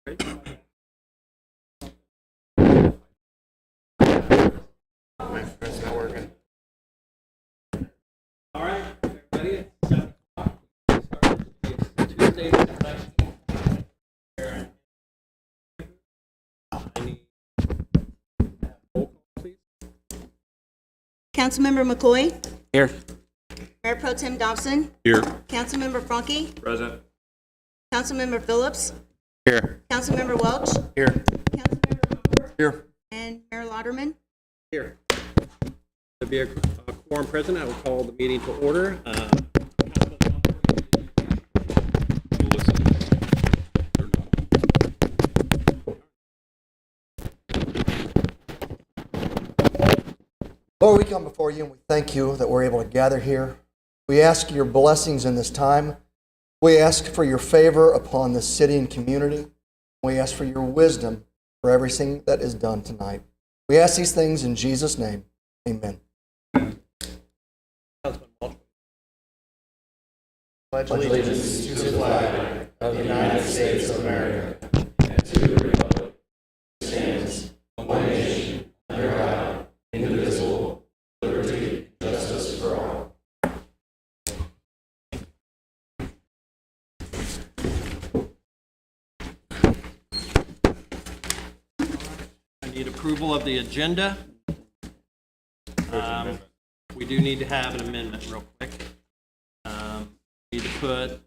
It's not working. All right, everybody. It's 7 o'clock. It's Tuesday, the 19th. I need roll call, please. Councilmember McCoy, Here. Mayor Pro Tem Dobson, Here. Councilmember Franke, Present. Councilmember Phillips, Here. Councilmember Welch, Here. Councilmember Hooper, Here. and Mayor Lauderman. Here. There'll be a quorum present. I will call the meeting to order. Lord, we come before you and we thank you that we're able to gather here. We ask your blessings in this time. We ask for your favor upon this city and community. We ask for your wisdom for everything that is done tonight. We ask these things in Jesus' name. Amen. Councilman Welch. Pledge allegiance to the flag of the United States of America and to the republic that stands one nation under God, indivisible, liberty, and justice for all. I need approval of the agenda. We do need to have an amendment real quick. Need to put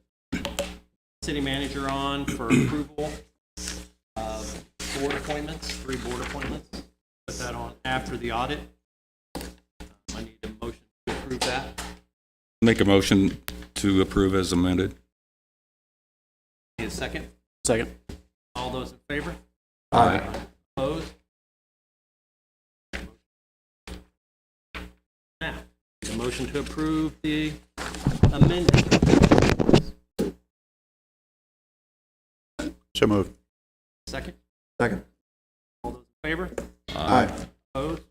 city manager on for approval of board appointments, 3 board appointments. Put that on after the audit. I need a motion to approve that. Make a motion to approve as amended. Need a second? Second. All those in favor? Aye. Opposed? Now, a motion to approve the amendment. So moved. Second? Second. All those in favor? Aye. Opposed?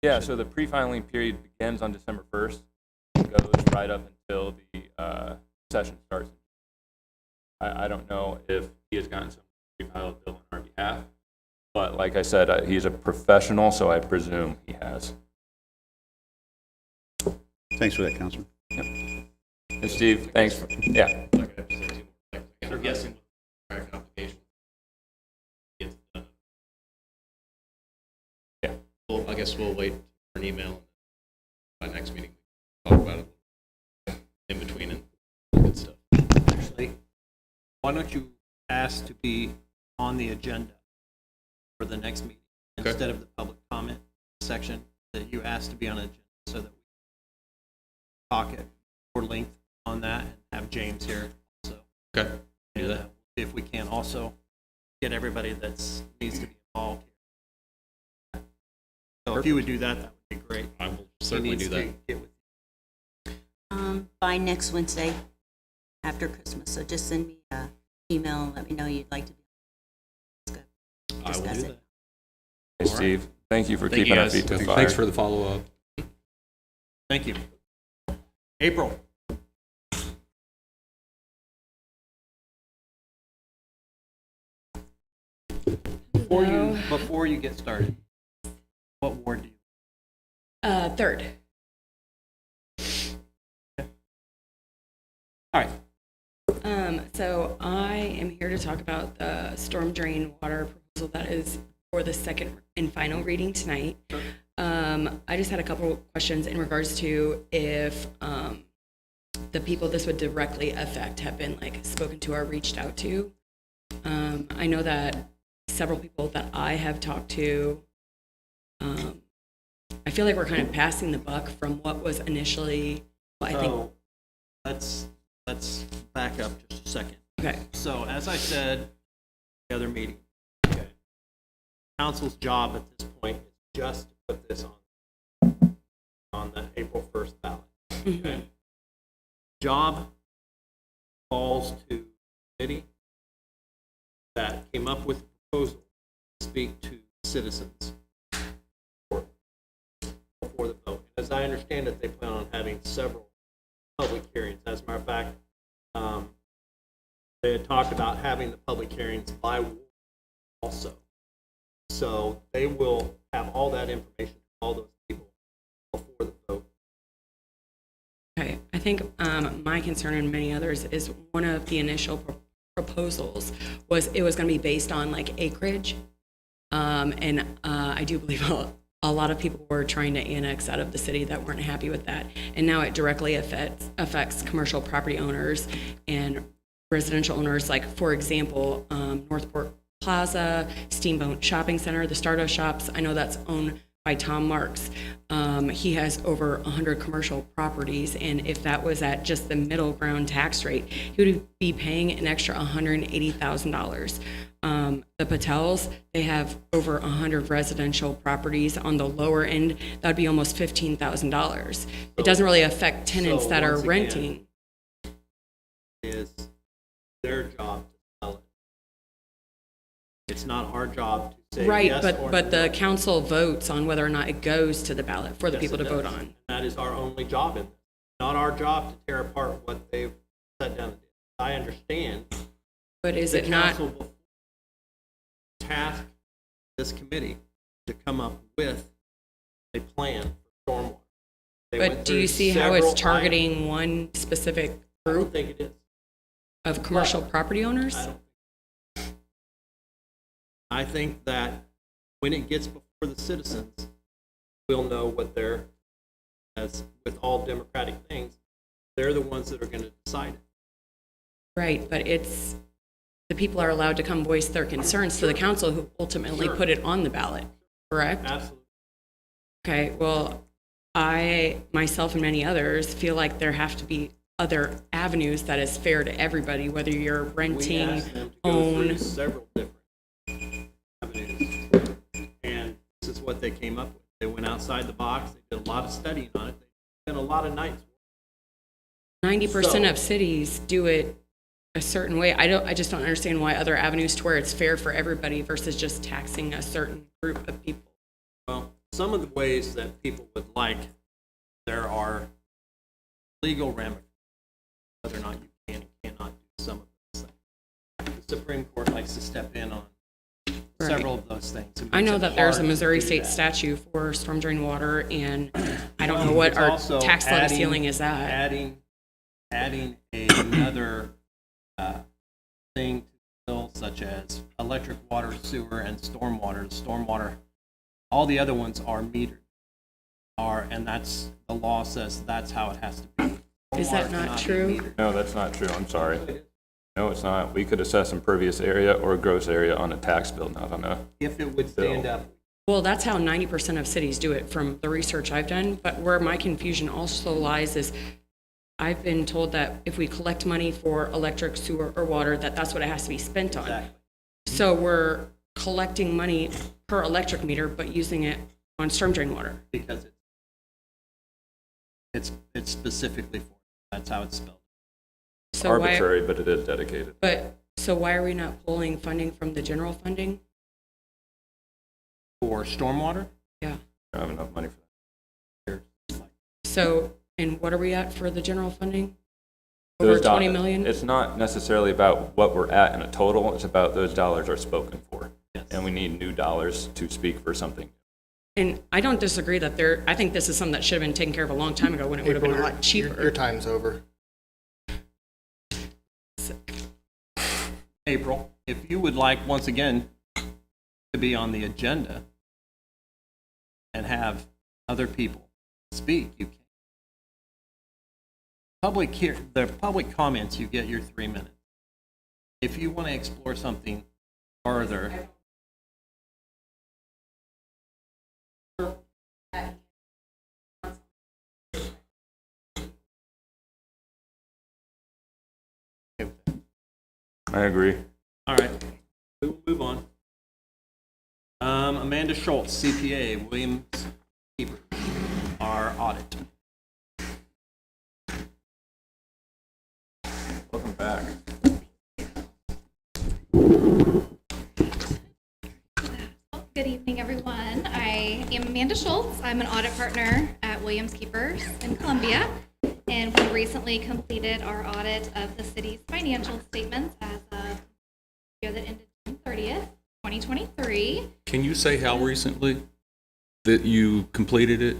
Yeah, so the pre-filing period begins on December 1st, goes right up until the session starts. I don't know if he has gotten some pre-filed bill on our behalf, but like I said, he's a professional, so I presume he has. Thanks for that, Councilman. And Steve, thanks. Yeah. They're guessing what the application gets done. Yeah. Well, I guess we'll wait for an email by next meeting. Talk about it in between and good stuff. Actually, why don't you ask to be on the agenda for the next meeting Okay. instead of the public comment section, that you ask to be on an agenda so that we talk at more length on that and have James here also. Okay. Do And that. if we can also get everybody that's needs to be involved here. So if you would do that, that would be great. I will He certainly needs do to that. get with By next Wednesday after Christmas. So just send me an email and let me know you'd like to be. I will Discuss do it. that. Hey, Steve, thank you for Thank you, keeping our guys. feet to the fire. Thanks for the follow-up. Thank you. April. Before you get started, what ward do you? Third. All right. So I am here to talk about the storm drain water proposal that is for the second and final reading tonight. I just had a couple questions in regards to if the people this would directly affect have been like spoken to or reached out to. I know that several people that I have talked to, I feel like we're kind of passing the buck from what was initially, well, I think, So let's back up just a second. okay. So as I said, the other meeting, okay, council's job at this point is just to put this on the April 1st ballot. Okay. Job falls to committee that came up with a proposal to speak to citizens before the vote. As I understand it, they plan on having several public hearings. As a matter of fact, they had talked about having the public hearings by ward also. So they will have all that information, all those people before the vote. Okay, I think my concern and many others is one of the initial proposals was it was going to be based on like acreage. And I do believe a lot of people were trying to annex out of the city that weren't happy with that. And now it directly affects commercial property owners and residential owners. Like, for example, Northport Plaza, Steamboat Shopping Center, the Stardust Shops. I know that's owned by Tom Marks. He has over 100 commercial properties, and if that was at just the middle ground tax rate, he would be paying an extra $180,000. The Patels, they have over 100 residential properties on the lower end. That'd be almost $15,000. It doesn't really affect tenants So that are once again, renting. Is their job to sell it. It's not our job to say Right, yes or but the no. council votes on whether or not it goes to the ballot for the Yes, people it to vote does. on. That is our only job in this. Not our job to tear apart what they've set down. I understand. But is The it not? council will task this committee to come up with a plan for stormwater. They went But do you through see how several it's targeting one specific items. I don't group think it is. of commercial property owners? I don't. I think that when it gets before the citizens, we'll know what they're, as with all democratic things, they're the ones that are going to decide it. Right, but it's, the people are allowed to come voice their concerns to the council who ultimately Sure. put it on the ballot, correct? Absolutely. Okay, well, I, myself and many others feel like there have to be other avenues that is fair to everybody, whether you're We renting, asked them to go own. through several different avenues. And this is what they came up with. They went outside the box. They did a lot of studying on it. They spent a lot of nights. 90% So- of cities do it a certain way. I just don't understand why other avenues to where it's fair for everybody versus just taxing a certain group of people. Well, some of the ways that people would like, there are legal ramifications, whether or not you can and cannot do some of those things. The Supreme Court likes to step in on several of those things. It I makes know it that there's a hard to Missouri do state that. statute for storm drain water, and I don't know what It's our also tax levy adding- ceiling is at. Adding another thing to the bill, such as electric, water, sewer, and stormwater. Stormwater, all the other ones are metered. And that's, the law says that's how it has to be. Is that Stormwater not cannot be true? metered. No, that's not true. I'm sorry. No, it's not. We could assess impervious area or gross area on a tax bill, not on a, If it would stand up. Well, that's how 90% of cities do it from the research I've done. But where my confusion also lies is I've been told that if we collect money for electric, sewer, or water, that's what it has to be spent on. Exactly. So we're collecting money per electric meter, but using it on storm drain water. Because it's specifically for, that's how it's spelled. So arbitrary, but it is dedicated. So why are we not pulling funding from the general funding? For stormwater, Yeah. I don't have enough money for that. So, and what are we at for the general funding? Over Those 20 dollars- million? It's not necessarily about what we're at in a total, it's about those dollars are spoken for. Yes. And we need new dollars to speak for something. And I don't disagree that I think this is something that should have been taken care of a long time ago when it would have been a lot Your cheaper. time's over. April, if you would like, once again, to be on the agenda and have other people speak, you can. The public comments, you get your 3 minutes. If you want to explore something further, I agree. all right, we'll move on. Amanda Schultz, CPA, Williams Keeper, our audit. Welcome back. Good evening, everyone. I am Amanda Schultz. I'm an audit partner at Williams Keepers in Columbia, and we recently completed our audit of the city's financial statements as of the year that ended June 30th, 2023. Can you say how recently that you completed it?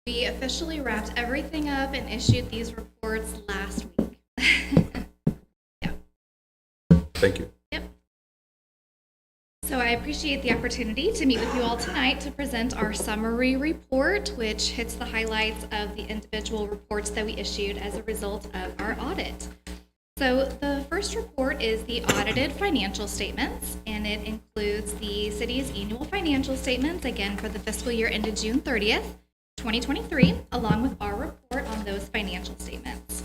We officially wrapped everything up and issued these reports last week. Thank you. So I appreciate the opportunity to meet with you all tonight to present our summary report, which hits the highlights of the individual reports that we issued as a result of our audit. So the first report is the audited financial statements, and it includes the city's annual financial statements, again, for the fiscal year ended June 30th, 2023, along with our report on those financial statements.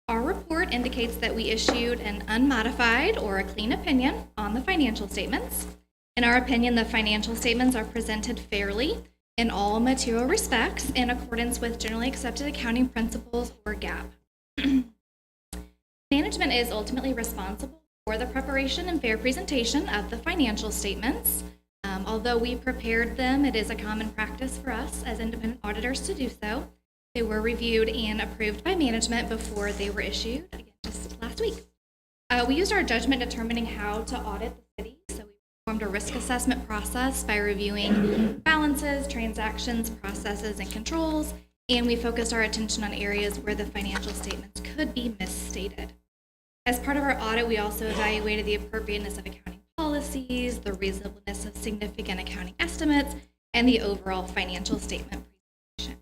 Our report indicates that we issued an unmodified or a clean opinion on the financial statements. In our opinion, the financial statements are presented fairly in all material respects in accordance with generally accepted accounting principles or GAAP. Management is ultimately responsible for the preparation and fair presentation of the financial statements. Although we prepared them, it is a common practice for us as independent auditors to do so. They were reviewed and approved by management before they were issued, again, just last week. We used our judgment determining how to audit the city, so we performed a risk assessment process by reviewing balances, transactions, processes, and controls, and we focused our attention on areas where the financial statements could be misstated. As part of our audit, we also evaluated the appropriateness of accounting policies, the reasonableness of significant accounting estimates, and the overall financial statement presentation.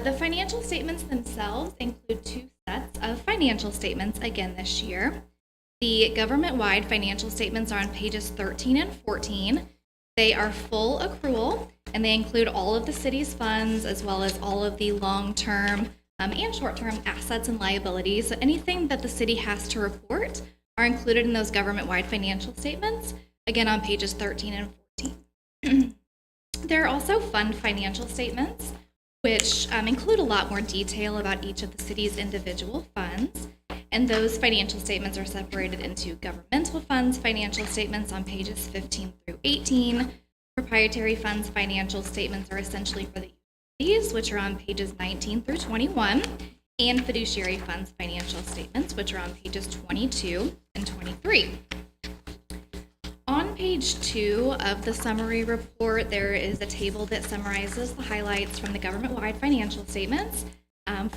The financial statements themselves include two sets of financial statements again this year. The government-wide financial statements are on pages 13 and 14. They are full accrual, and they include all of the city's funds as well as all of the long-term and short-term assets and liabilities. So anything that the city has to report are included in those government-wide financial statements, again on pages 13 and 14. There are also fund financial statements, which include a lot more detail about each of the city's individual funds. And those financial statements are separated into governmental funds financial statements on pages 15 through 18, Proprietary funds financial statements are essentially for the entities, which are on pages 19 through 21, and fiduciary funds financial statements, which are on pages 22 and 23. On page 2 of the summary report, there is a table that summarizes the highlights from the government-wide financial statements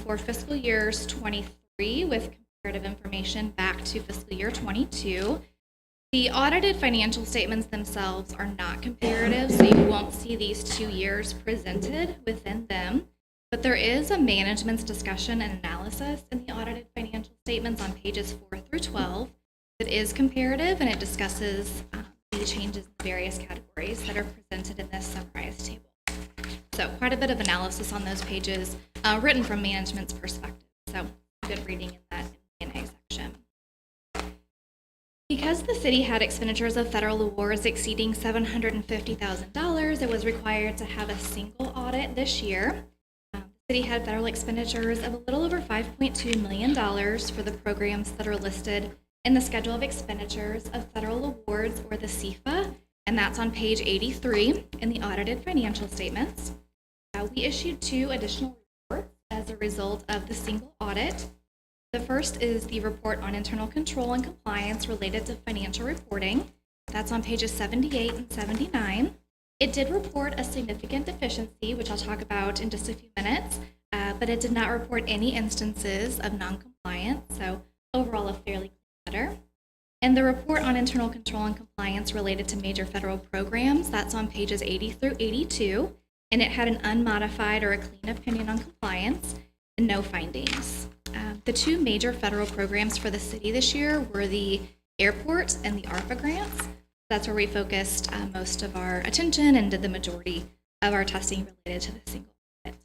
for fiscal years 23 with comparative information back to fiscal year 22. The audited financial statements themselves are not comparative, so you won't see these 2 years presented within them. But there is a management's discussion and analysis in the audited financial statements on pages 4 through 12 that is comparative, and it discusses the changes in various categories that are presented in this summarized table. So quite a bit of analysis on those pages written from management's perspective. So good reading in that Q&A section. Because the city had expenditures of federal awards exceeding $750,000, it was required to have a single audit this year. The city had federal expenditures of a little over $5.2 million for the programs that are listed in the Schedule of Expenditures of Federal Awards, or the CFA, and that's on page 83 in the audited financial statements. We issued 2 additional reports as a result of the single audit. The first is the report on internal control and compliance related to financial reporting. That's on pages 78 and 79. It did report a significant deficiency, which I'll talk about in just a few minutes, but it did not report any instances of non-compliance, so overall a fairly clean letter. And the report on internal control and compliance related to major federal programs, that's on pages 80 through 82, and it had an unmodified or a clean opinion on compliance and no findings. The 2 major federal programs for the city this year were the airport and the ARPA grants. That's where we focused most of our attention and did the majority of our testing related to the single audit.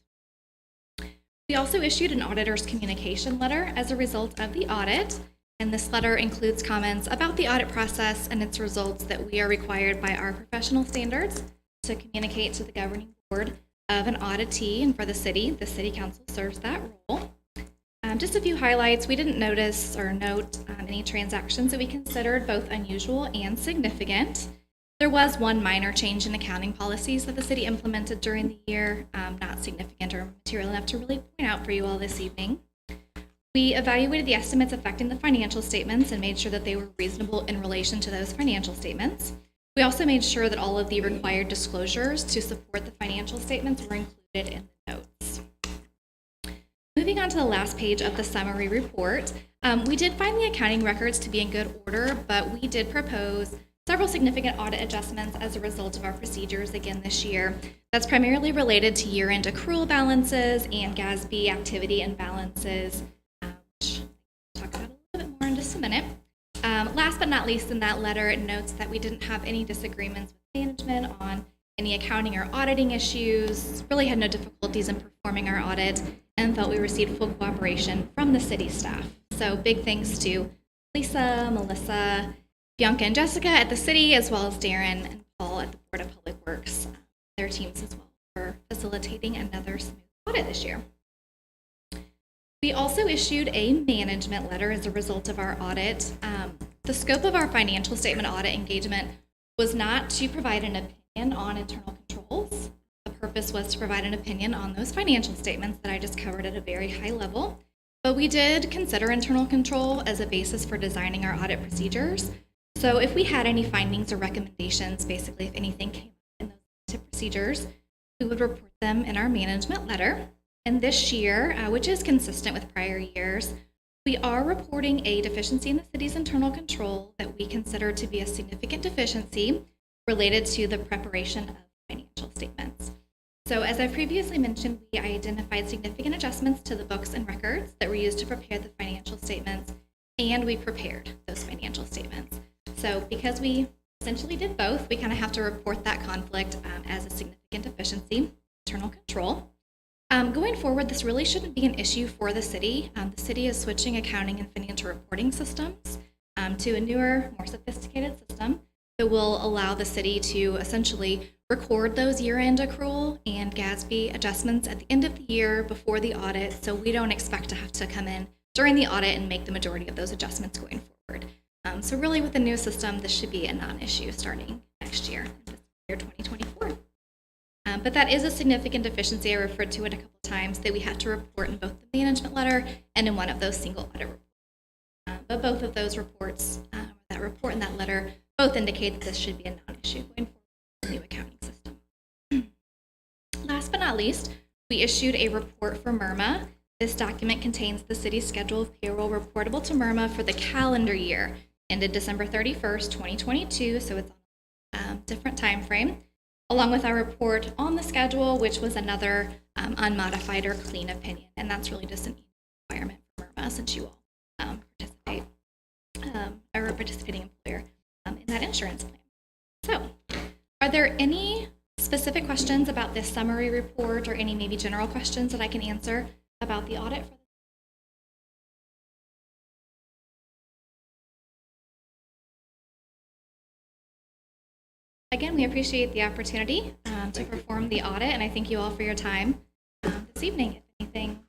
We also issued an auditor's communication letter as a result of the audit, and this letter includes comments about the audit process and its results that we are required by our professional standards to communicate to the governing board of an auditee, and for the city council serves that role. Just a few highlights. We didn't notice or note any transactions that we considered both unusual and significant. There was one minor change in accounting policies that the city implemented during the year, not significant or material enough to really point out for you all this evening. We evaluated the estimates affecting the financial statements and made sure that they were reasonable in relation to those financial statements. We also made sure that all of the required disclosures to support the financial statements were included in the notes. Moving on to the last page of the summary report, we did find the accounting records to be in good order, but we did propose several significant audit adjustments as a result of our procedures again this year. That's primarily related to year-end accrual balances and GASB activity and balances, which I'll talk about a little bit more in just a minute. Last but not least, in that letter, it notes that we didn't have any disagreements with management on any accounting or auditing issues, really had no difficulties in performing our audit, and felt we received full cooperation from the city staff. So big thanks to Lisa, Melissa, Bianca, and Jessica at the city, as well as Darren and Paul at the Board of Public Works, their teams as well, for facilitating another smooth audit this year. We also issued a management letter as a result of our audit. The scope of our financial statement audit engagement was not to provide an opinion on internal controls. The purpose was to provide an opinion on those financial statements that I just covered at a very high level. But we did consider internal control as a basis for designing our audit procedures. So if we had any findings or recommendations, basically if anything came up in those procedures, we would report them in our management letter. And this year, which is consistent with prior years, we are reporting a deficiency in the city's internal control that we consider to be a significant deficiency related to the preparation of financial statements. So as I previously mentioned, we identified significant adjustments to the books and records that were used to prepare the financial statements, and we prepared those financial statements. So because we essentially did both, we kind of have to report that conflict as a significant deficiency, internal control. Going forward, this really shouldn't be an issue for the city. The city is switching accounting and financial reporting systems to a newer, more sophisticated system that will allow the city to essentially record those year-end accrual and GASB adjustments at the end of the year before the audit, so we don't expect to have to come in during the audit and make the majority of those adjustments going forward. So really with the new system, this should be a non-issue starting next year. year 2024. But that is a significant deficiency. I referred to it a couple times that we had to report in both the management letter and in one of those single audit reports. But both of those reports, that report and that letter, both indicate that this should be a non-issue going forward with the new accounting system. Last but not least, we issued a report for MIRMA. This document contains the city's schedule of payroll reportable to MIRMA for the calendar year ended December 31st, 2022, so it's on a different time frame, along with our report on the schedule, which was another unmodified or clean opinion. And that's really just an requirement for MIRMA since you all participate, or a participating employer in that insurance plan. So, are there any specific questions about this summary report or any maybe general questions that I can answer about the audit? Again, we appreciate the opportunity to perform the audit, and I thank you all for your time this evening. If anything,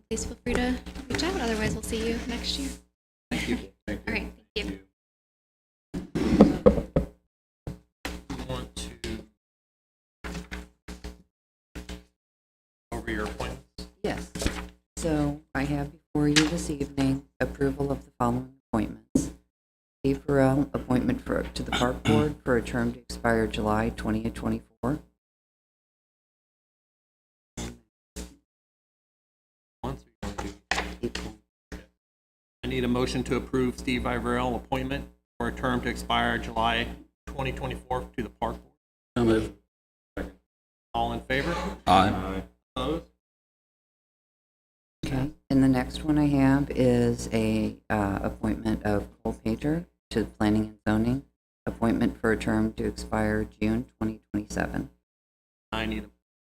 please feel free to reach out. Otherwise, we'll see you next year. Thank you. All right, thank you. You want to over your appointments? Yes. So I have before you this evening approval of the following appointments. Steve Burrell, appointment to the Park Board for a term to expire July 2024. Once or you want to do- I need a motion to approve Steve Iverell appointment for a term to expire July 2024 to the Park Board. So moved. All in favor? Aye. Opposed? Okay. And the next one I have is a appointment of Cole Pager to Planning and Zoning, appointment for a term to expire June 2027. I need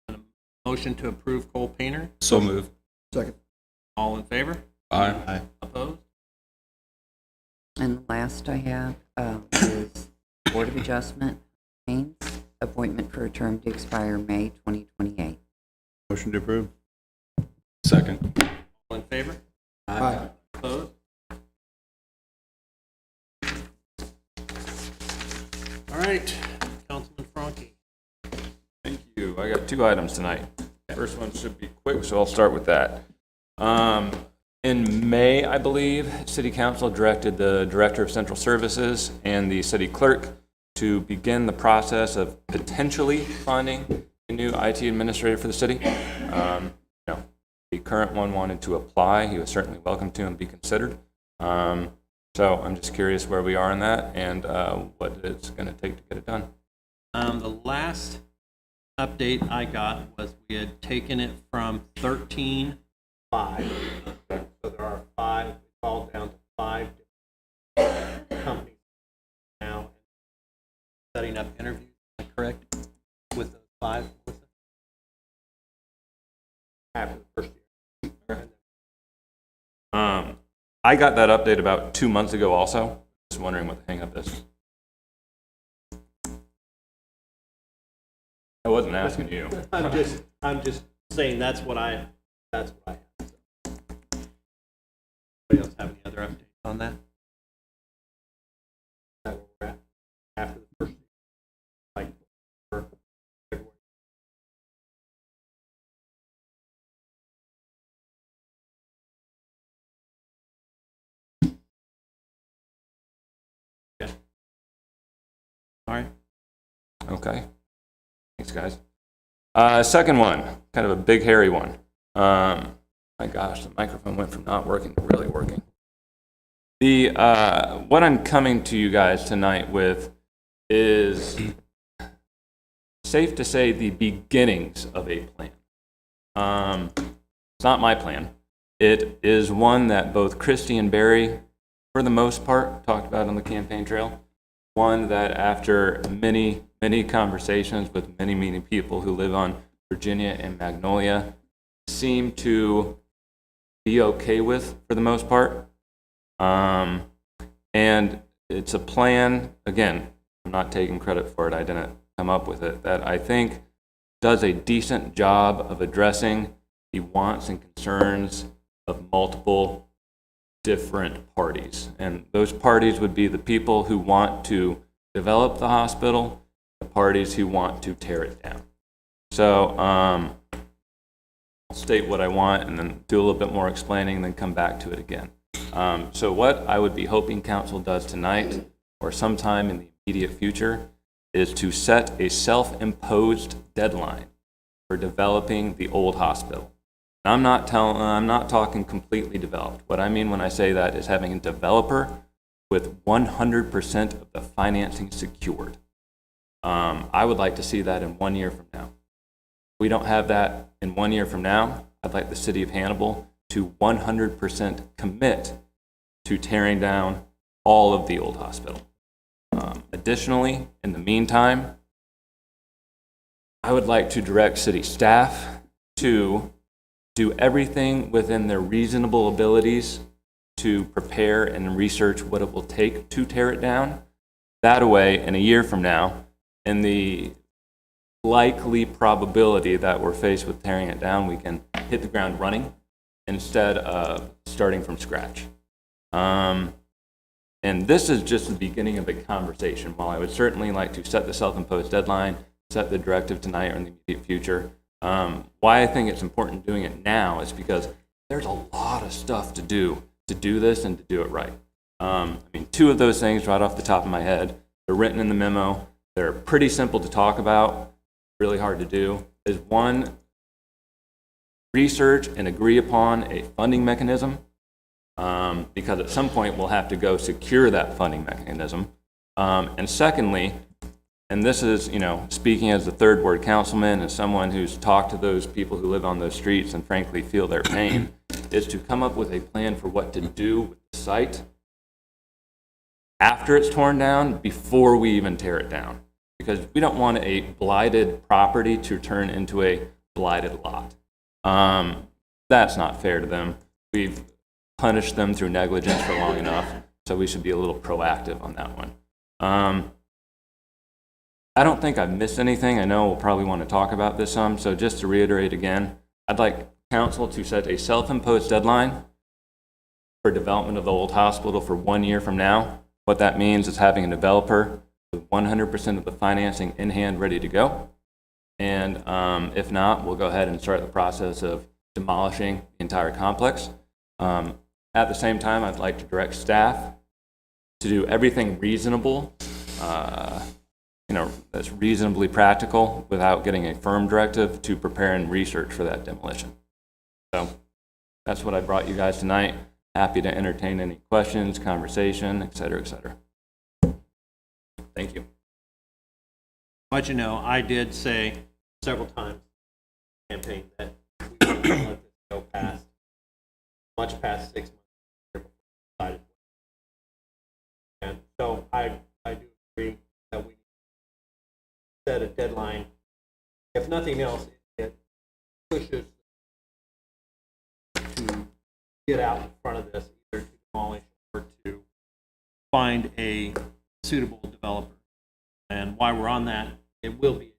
a motion to approve Cole Painter. So moved. Second. All in favor? Aye. Opposed? And the last I have is Board of Adjustment, Haynes, appointment for a term to expire May 2028. Motion to approve. Second. All in favor? Aye. Opposed? All right, Councilman Franke. Thank you. I got 2 items tonight. First one should be quick, so I'll start with that. In May, I believe, City Council directed the Director of Central Services and the City Clerk to begin the process of potentially finding a new IT administrator for the city. The current one wanted to apply. He was certainly welcome to and be considered. So I'm just curious where we are in that and what it's going to take to get it done. The last update I got was we had taken it from 13 5. So there are 5, we called down to 5 different companies now setting up interviews. Is that correct? With those 5? After the first year. I got that update about 2 months ago also. Just wondering what the hang up is. I wasn't asking you. I'm just saying that's what I have. So. Anybody else have any other updates on that? Is that where we're at? After the first year? Like for February? Yeah. All right. Okay. Thanks, guys. Second one, kind of a big, hairy one. My gosh, the microphone went from not working to really working. What I'm coming to you guys tonight with is safe to say the beginnings of a plan. It's not my plan. It is one that both Christy and Barry, for the most part, talked about on the campaign trail. One that after many conversations with many people who live on Virginia and Magnolia seem to be okay with for the most part. And it's a plan, again, I'm not taking credit for it, I didn't come up with it, that I think does a decent job of addressing the wants and concerns of multiple different parties. And those parties would be the people who want to develop the hospital, the the parties who want to tear it down. So I'll state what I want and then do a little bit more explaining, then come back to it again. So what I would be hoping council does tonight or sometime in the immediate future is to set a self-imposed deadline for developing the old hospital. I'm not talking completely developed. What I mean when I say that is having a developer with 100% of the financing secured. I would like to see that in 1 year from now. If we don't have that in 1 year from now, I'd like the city of Hannibal to 100% commit to tearing down all of the old hospital. Additionally, in the meantime, I would like to direct city staff to do everything within their reasonable abilities to prepare and research what it will take to tear it down. That way, in a year from now, in the likely probability that we're faced with tearing it down, we can hit the ground running instead of starting from scratch. And this is just the beginning of a conversation. While I would certainly like to set the self-imposed deadline, set the directive tonight or in the immediate future, why I think it's important doing it now is because there's a lot of stuff to do this and to do it right. I mean, two of those things right off the top of my head, they're written in the memo. They're pretty simple to talk about, really hard to do. Is one, research and agree upon a funding mechanism, because at some point we'll have to go secure that funding mechanism. And secondly, and this is, speaking as the third ward councilman and someone who's talked to those people who live on those streets and frankly feel their pain, is to come up with a plan for what to do with the site after it's torn down, before we even tear it down. Because we don't want a blighted property to turn into a blighted lot. That's not fair to them. We've punished them through negligence for long enough, so we should be a little proactive on that one. I don't think I've missed anything. I know we'll probably want to talk about this some, so just to reiterate again, I'd like council to set a self-imposed deadline for development of the old hospital for 1 year from now. What that means is having a developer with 100% of the financing in hand ready to go. And if not, we'll go ahead and start the process of demolishing the entire complex. At the same time, I'd like to direct staff to do everything reasonable, that's reasonably practical without getting a firm directive to prepare and research for that demolition. So that's what I brought you guys tonight. Happy to entertain any questions, conversation, et cetera, et cetera. Thank you. But I did say several times in the campaign that we wouldn't let this go much past 6 months before we decided. And so I do agree that we set a deadline. If nothing else, it pushes to get out in front of this, either to demolish or to find a suitable developer. And while we're on that, it will be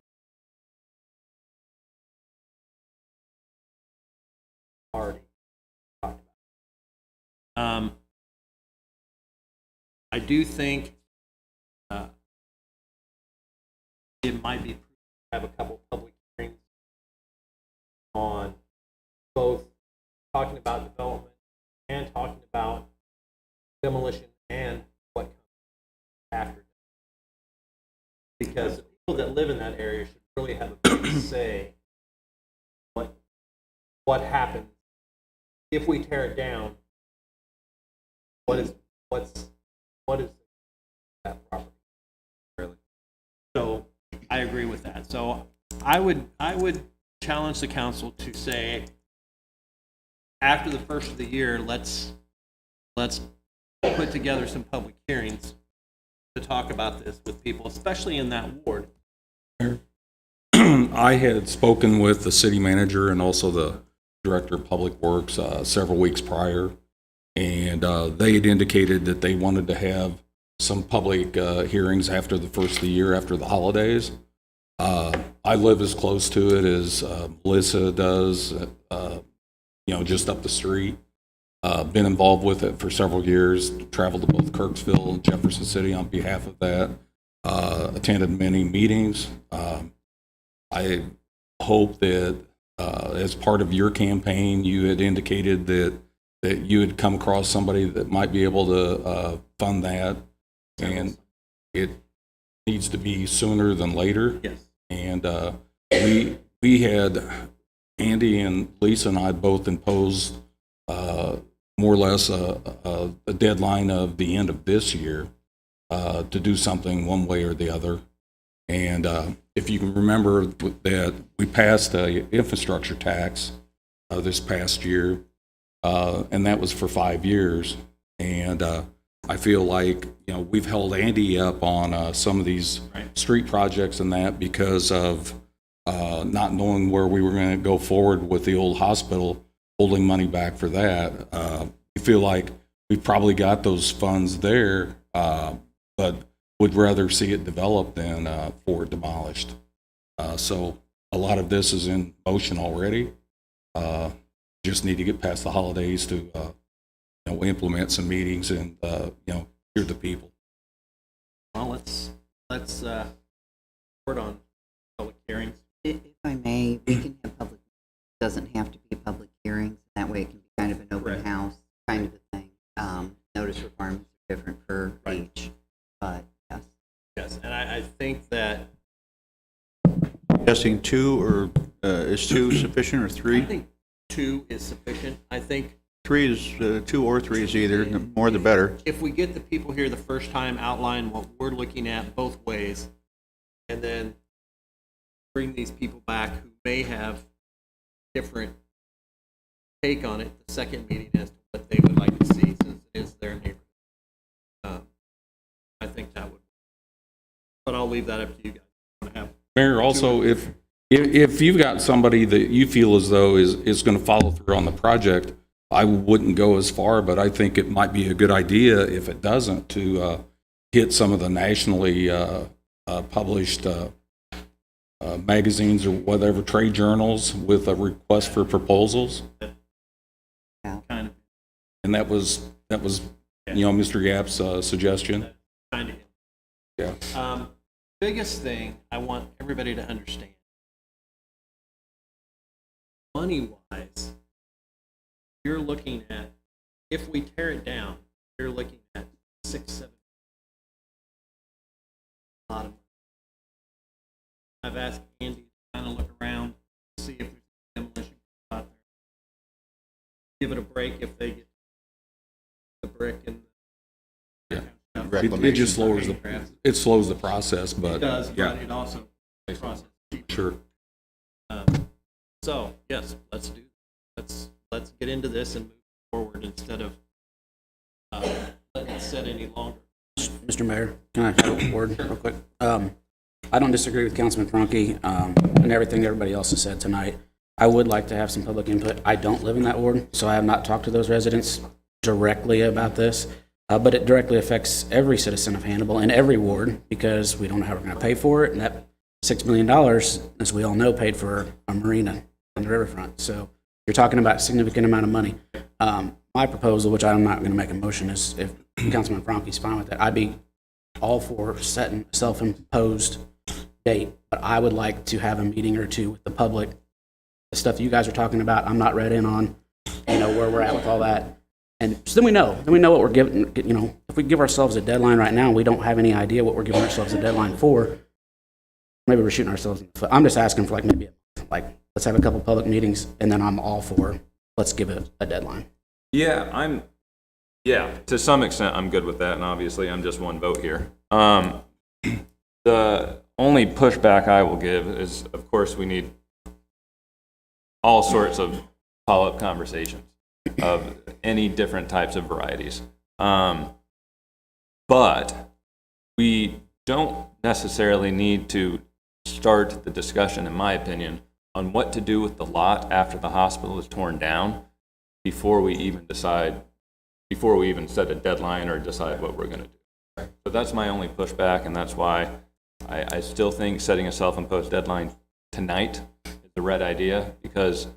already talked about. I do think it might be prudent to have a couple public hearings on both talking about development and talking about demolition and what comes after. Because the people that live in that area should really have a big say what happens if we tear it down. What is that property? Really? So I agree with that. So I would challenge the council to say, after the first of the year, let's put together some public hearings to talk about this with people, especially in that ward. I had spoken with the city manager and also the director of public works several weeks prior, and they had indicated that they wanted to have some public hearings after the first of the year, after the holidays. I live as close to it as Melissa does, just up the street. Been involved with it for several years, traveled to both Kirksville and Jefferson City on behalf of that. attended many meetings. I hope that as part of your campaign, you had indicated that you had come across somebody that might be able to fund that, and it needs to be sooner than later. Yes. And we had Andy and Lisa and I both imposed more or less a deadline of the end of this year to do something one way or the other. And if you can remember that we passed a infrastructure tax this past year, and that was for 5 years. And I feel like, we've held Andy up on some of these street projects and that because of not knowing where we were going to go forward with the old hospital, holding money back for that. We feel like we've probably got those funds there, but would rather see it developed than for it demolished. So a lot of this is in motion already. Just need to get past the holidays to implement some meetings and hear the people. Well, let's report on public hearings. If I may, we can have public, it doesn't have to be public hearings. That way it can be kind of an open Right. house kind of a thing. Notice requirements are different for Right. each, but yes. Yes, and I think that, Guessing two, or is two sufficient, or I three? think 2 is sufficient. I think Three is, two or three is either, the more the better. if we get the people here the first time, outline what we're looking at both ways, and then bring these people back who may have different take on it the second meeting as to what they would like to see, since it is their neighborhood. I think that would, but I'll leave that up to you guys. Want to have Mayor, also, if you've got somebody that you feel as though is going to follow through on the project, I wouldn't go as far, but I think it might be a good idea if it doesn't to hit some of the nationally published magazines or whatever, trade journals with a request for proposals. kind of And that was Mr. Yap's suggestion. kind of. Yeah. Biggest thing I want everybody to understand, money-wise, you're looking at, if we tear it down, you're looking at 6-7. A lot of money. I've asked Andy to kind of look around, see if there's demolition out there. Give it a break if they get the brick and Yeah. stuff. It just slows the process, but It does, yeah, but it also process cheaper. sure. So yes, let's get into this and move forward instead of letting it sit any longer. Mr. Mayor, can I have a word real quick? I don't disagree with Councilman Franke and everything everybody else has said tonight. I would like to have some public input. I don't live in that ward, so I have not talked to those residents directly about this, but it directly affects every citizen of Hannibal in every ward because we don't know how we're going to pay for it, and that $6 million, as we all know, paid for a marina on the riverfront. So you're talking about a significant amount of money. My proposal, which I'm not going to make a motion, is if Councilman Franke's fine with it, I'd be all for setting a self-imposed date, but I would like to have a meeting or two with the public. The stuff you guys are talking about, I'm not read in on, where we're at with all that. And so then we know what we're giving, if we give ourselves a deadline right now, we don't have any idea what we're giving ourselves a deadline for. Maybe we're shooting ourselves in the foot. I'm just asking for maybe let's have a couple public meetings, and then I'm all for, let's give it a deadline. Yeah, to some extent, I'm good with that, and obviously, I'm just one vote here. The only pushback I will give is, of course, we need all sorts of follow-up conversations of any different types of varieties. But we don't necessarily need to start the discussion, in my opinion, on what to do with the lot after the hospital is torn down before we even set a deadline or decide what we're going to do. So that's my only pushback, and that's why I still think setting a self-imposed deadline tonight is the right idea, because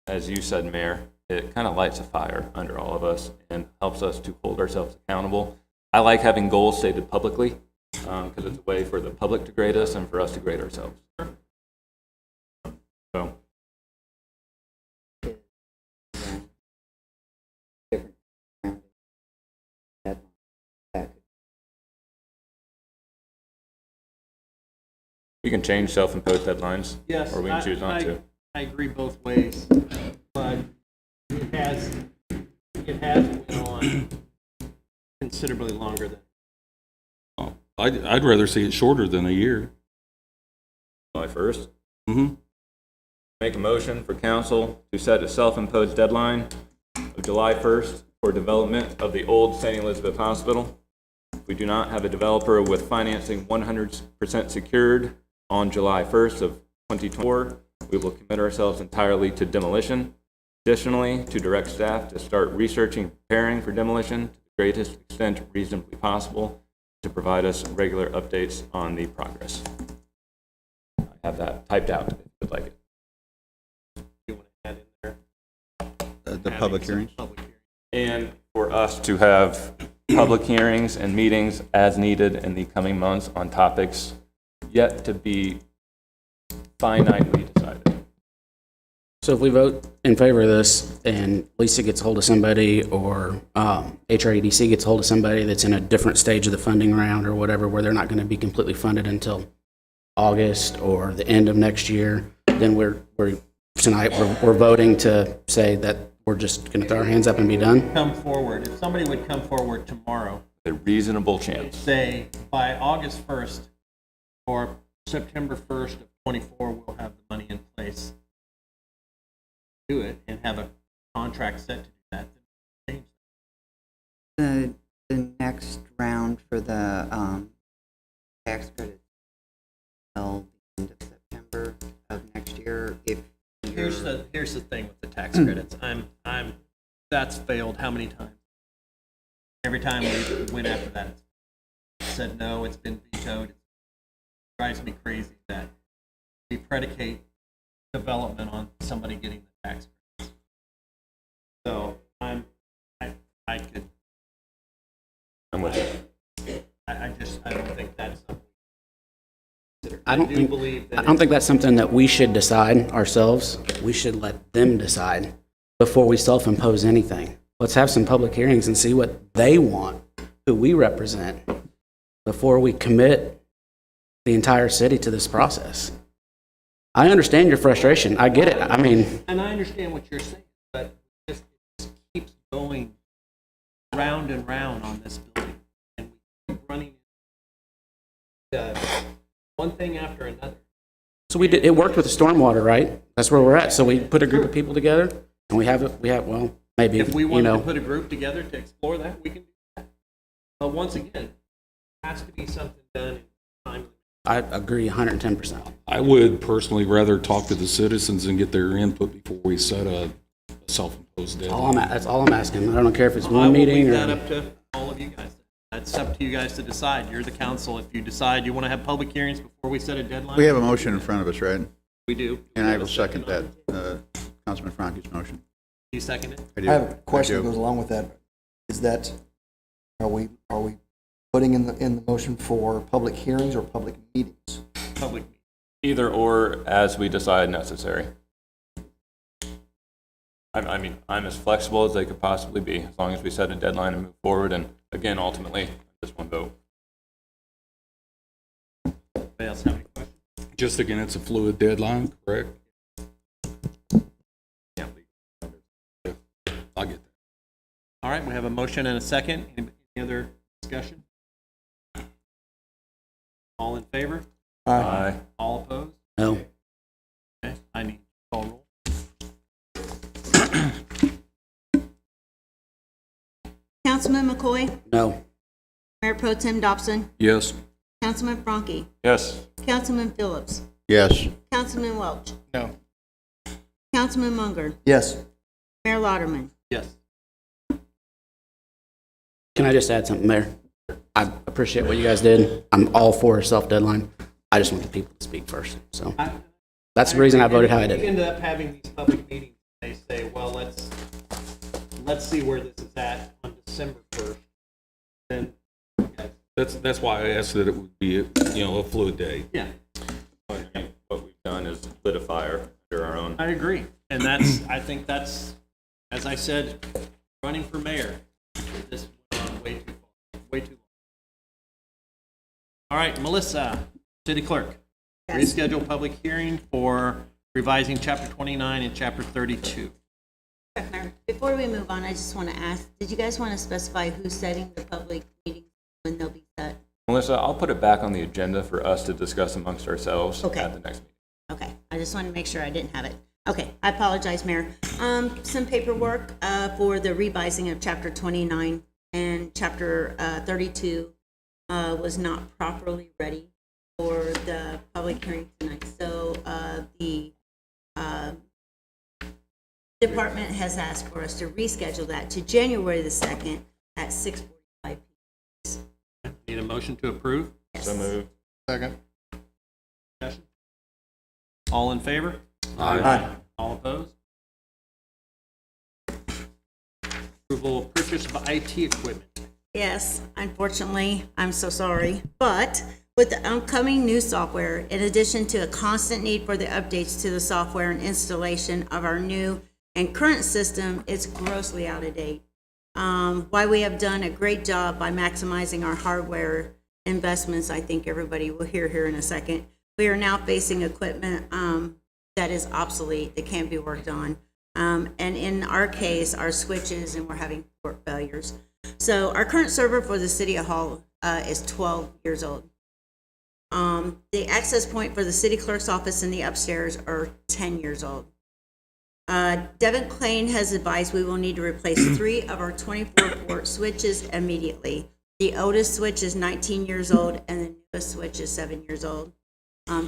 as you said, Mayor, it kind of lights a fire under all of us and helps us to hold ourselves accountable. I like having goals stated publicly, because it's a way for the public to grade us and for us to grade ourselves. So, we can change self-imposed deadlines, Yes, or we can choose not to. I agree both ways, but it has went on considerably longer than. I'd rather see it shorter than a year. July 1st. Mm-hmm. Make a motion for council to set a self-imposed deadline of July 1st for development of the old St. Elizabeth Hospital. If we do not have a developer with financing 100% secured on July 1st of 2024, we will commit ourselves entirely to demolition. Additionally, to direct staff to start researching and preparing for demolition to the greatest extent reasonably possible, to provide us regular updates on the progress. I have that typed out if you would like it. You want to add in there? The public hearings? Public hearing. And for us to have public hearings and meetings as needed in the coming months on topics yet to be finitely decided. So if we vote in favor of this and Lisa gets hold of somebody or HREDC gets hold of somebody that's in a different stage of the funding round or whatever, where they're not going to be completely funded until August or the end of next year, then tonight we're voting to say that we're just going to throw our hands up and be done. Come forward. If somebody would come forward tomorrow, A reasonable chance. say by August 1st or September 1st of 24, we'll have the money in place. Do it and have a contract set to do that. Then change The next round for the tax credit till the end of September of next year. If Here's the thing with the tax credits. That's failed how many times? Every time we went after that, it said no, it's been vetoed. It drives me crazy that we predicate development on somebody getting the tax credits. So I could. I'm with you. I don't think that's something. I don't think believe that I don't think that's something that we should decide ourselves. We should let them decide before we self-impose anything. Let's have some public hearings and see what they want, who we represent, before we commit the entire city to this process. I understand your frustration. I get it. I mean, And I understand what you're saying, but it just keeps going round and round on this building, and we keep running one thing after another. so we did. It worked with the stormwater, right? That's where we're at. So we put a group of people together, and we have well, maybe If we wanted to put a group together to explore that, we can do that. But once again, it has to be something done in time. I agree 110%. I would personally rather talk to the citizens and get their input before we set a self-imposed deadline. That's all I'm asking. I don't care if it's I one will meeting leave or. that up to all of you guys. That's up to you guys to decide. You're the council. If you decide you want to have public hearings before we set a deadline. We have a motion in front of us, right? We do. And I will second that, Councilman Franke's motion. You second it? I do. I have a question I that do. goes along with that. Is that, are we putting in the motion for public hearings or public meetings? Public. Either or as we decide necessary. I mean, I'm as flexible as they could possibly be, as long as we set a deadline and move forward. And again, ultimately, just one vote. Anybody else have any questions? Just again, it's a fluid deadline, correct? Yeah. I get that. All right, we have a motion and a second. Any other discussion? All in favor? Aye. All opposed? No. Okay, I need to call roll. Councilman McCoy, No. Mayor Pro Tem Dobson, Yes. Councilman Franke, Yes. Councilman Phillips, Yes. Councilman Welch, No. Councilman Munger, Yes. Mayor Lauderman. Yes. Can I just add something there? I appreciate what you guys did. I'm all for a self-deadline. I just want the people to speak first. So that's the reason I voted how I We did. end up having these public meetings. They say, well, let's see where this is at on December 1st. Then, okay, That's why I asked that it would be, a fluid day. Yeah, What we've done is lit a fire under our own. I agree. And I think that's, as I said, running for mayor, this went on way too far, way too long. All right, Melissa, city clerk. Yes. Reschedule public hearing for revising chapter 29 and chapter 32. Before we move on, I just want to ask, did you guys want to specify who's setting the public meetings when they'll be set? Melissa, I'll put it back on the agenda for us to discuss amongst ourselves Okay. at the next meeting. Okay, I just wanted to make sure I didn't have it. Okay, I apologize, Mayor. Some paperwork for the revising of chapter 29 and chapter 32 was not properly ready for the public hearing tonight. So the department has asked for us to reschedule that to January the 2nd at 6:45 p.m. Need a motion to approve? So moved. Second. Discussion? All in favor? Aye. All opposed? Approval of purchase of IT equipment. Yes, unfortunately, I'm so sorry. But with the upcoming new software, in addition to a constant need for the updates to the software and installation of our new and current system, it's grossly out of date. While we have done a great job by maximizing our hardware investments, I think everybody will hear here in a second, we are now facing equipment that is obsolete, that can't be worked on. And in our case, our switches, and we're having port failures. So our current server for the City Hall is 12 years old. The access point for the city clerk's office and the upstairs are 10 years old. Devin Klain has advised we will need to replace 3 of our 24-port switches immediately. The oldest switch is 19 years old, and the newest switch is 7 years old.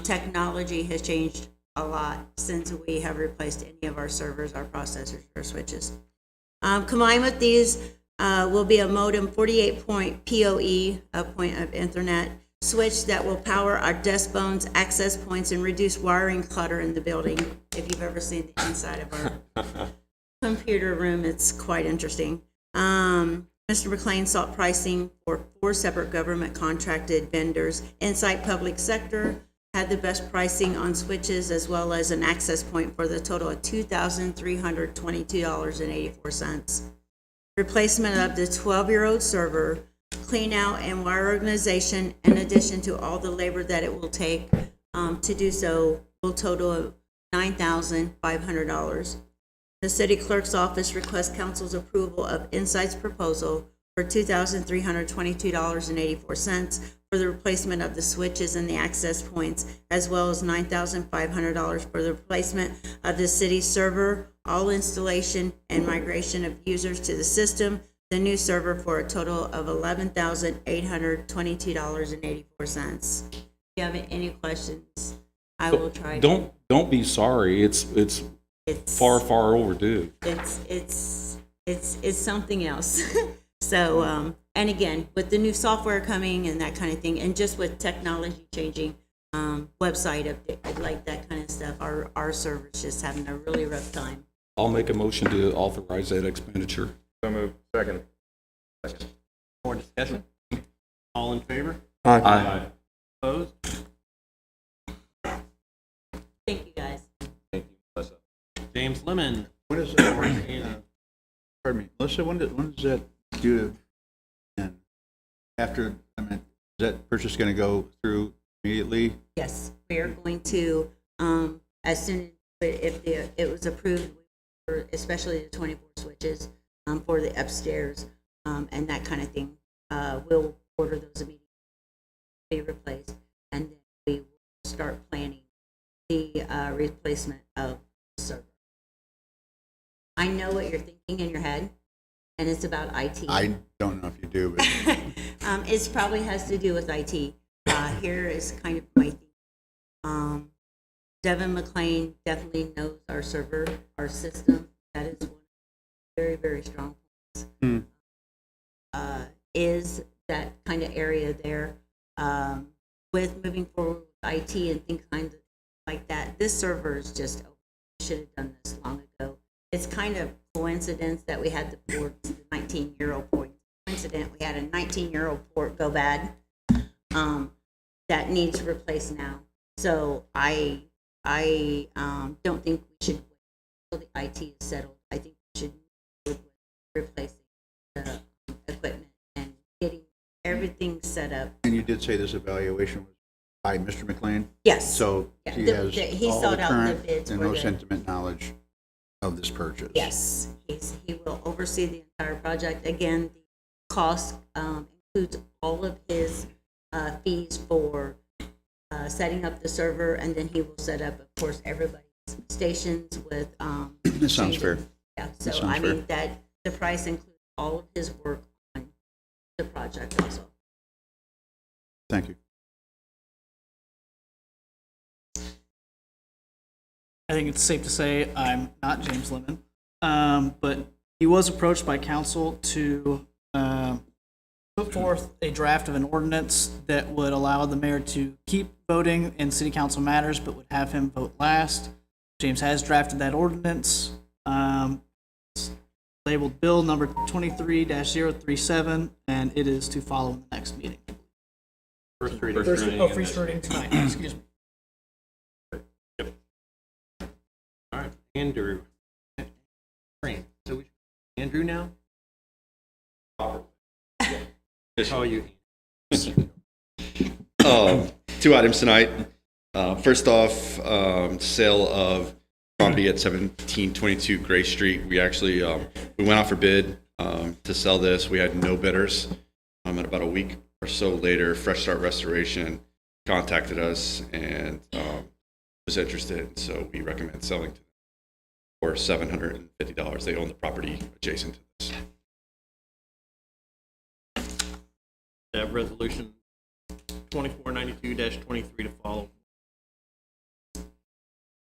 Technology has changed a lot since we have replaced any of our servers, our processors, our switches. Combined with these will be a modem 48-point PoE, a point of Ethernet switch that will power our desk phones, access points, and reduce wiring clutter in the building. If you've ever seen the inside of our computer room, it's quite interesting. Mr. McLean sought pricing for 4 separate government contracted vendors. Insight Public Sector had the best pricing on switches as well as an access point for the total of $2,322.84. Replacement of the 12-year-old server, clean out and wire organization, in addition to all the labor that it will take to do so, will total $9,500. The city clerk's office requests council's approval of Insight's proposal for $2,322.84 for the replacement of the switches and the access points, as well as $9,500 for the replacement of the city server, all installation and migration of users to the system, the new server for a total of $11,822.84. If you have any questions, I will try. Don't be sorry. It's far overdue. It's something else. So, and again, with the new software coming and that kind of thing, and just with technology changing, website update, like that kind of stuff, our server's just having a really rough time. I'll make a motion to authorize that expenditure. So moved. Second. More discussion? All in favor? Aye. Opposed? Thank you, guys. Thank you, Melissa. James Lemon. When is that? Pardon me, Melissa, when does that due? And after, is that purchase going to go through immediately? Yes, we are going to, as soon as, if it was approved, especially the 24 switches for the upstairs and that kind of thing, we'll order those immediately to be replaced, and then we will start planning the replacement of the server. I know what you're thinking in your head, and it's about IT. I don't know if you do, but It probably has to do with IT. Here is kind of my thing. Devin McLean definitely knows our server, our system. That is one of the very, very strong points. Is that kind of area there. With moving forward with IT and things kind of like that, this server is just open. We should have done this long ago. It's kind of coincidence that we had the ports, the 19-year-old points accident. We had a 19-year-old port go bad that needs replaced now. So I don't think we should wait until the IT is settled. I think we should move with replacing the equipment and getting everything set up. And you did say this evaluation was by Mr. McLean? Yes. So Yeah, he the- has he all sought the out the current bids and for no the- sentiment knowledge of this purchase? Yes, he will oversee the entire project. Again, the cost includes all of his fees for setting up the server, and then he will set up, of course, everybody's stations with. That sounds fair. Yeah, That so sounds I mean, fair. that the price includes all of his work on the project also. Thank you. I think it's safe to say I'm not James Lemon, but he was approached by council to put forth a draft of an ordinance that would allow the mayor to keep voting in city council matters, but would have him vote last. James has drafted that ordinance. It's labeled Bill number 23-037, and it is to follow in the next meeting. First reading. First reading tonight, excuse me. All right, Andrew. So we Andrew now? Call you. Two items tonight. First off, sale of property at 1722 Gray Street. We actually we went out for bid to sell this. We had no bidders. And about a week or so later, Fresh Start Restoration contacted us and was interested. So we recommend selling to them for $750. They own the property adjacent to this. Have resolution 2492-23 to follow.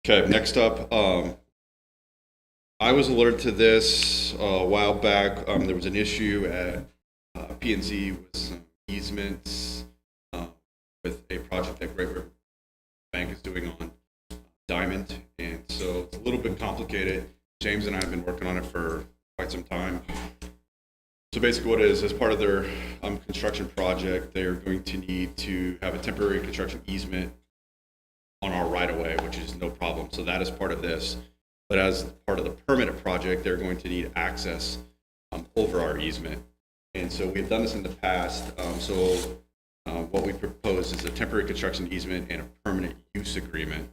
Okay, next up, I was alerted to this a while back. There was an issue at P&Z with some easements with a project that Great River Bank is doing on Diamond, and so it's a little bit complicated. James and I have been working on it for quite some time. So basically what it is, as part of their construction project, they're going to need to have a temporary construction easement on our right-of-way, which is no problem. So that is part of this. But as part of the permanent project, they're going to need access over our easement. And so we've done this in the past. What we propose is a temporary construction easement and a permanent use agreement.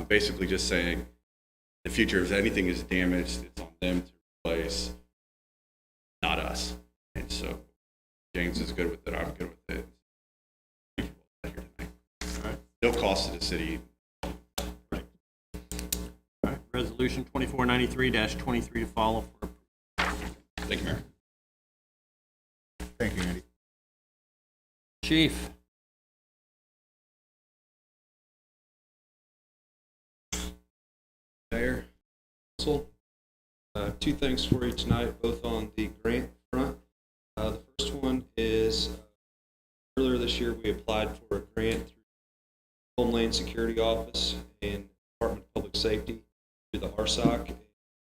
Basically just saying, in the future, if anything is damaged, it's on them to replace, not us. And so James is good with it. I'm good with it. Thank you all here tonight. All right. No cost to the city. Right. All right. Resolution 2493-23 to follow for approval. Thank you, Mayor. Thank you, Andy. Chief. Mayor, Council, two things for you tonight, both on the grant front. The first one is earlier this year we applied for a grant through Homeland Security Office and Department of Public Safety through the RSOC. We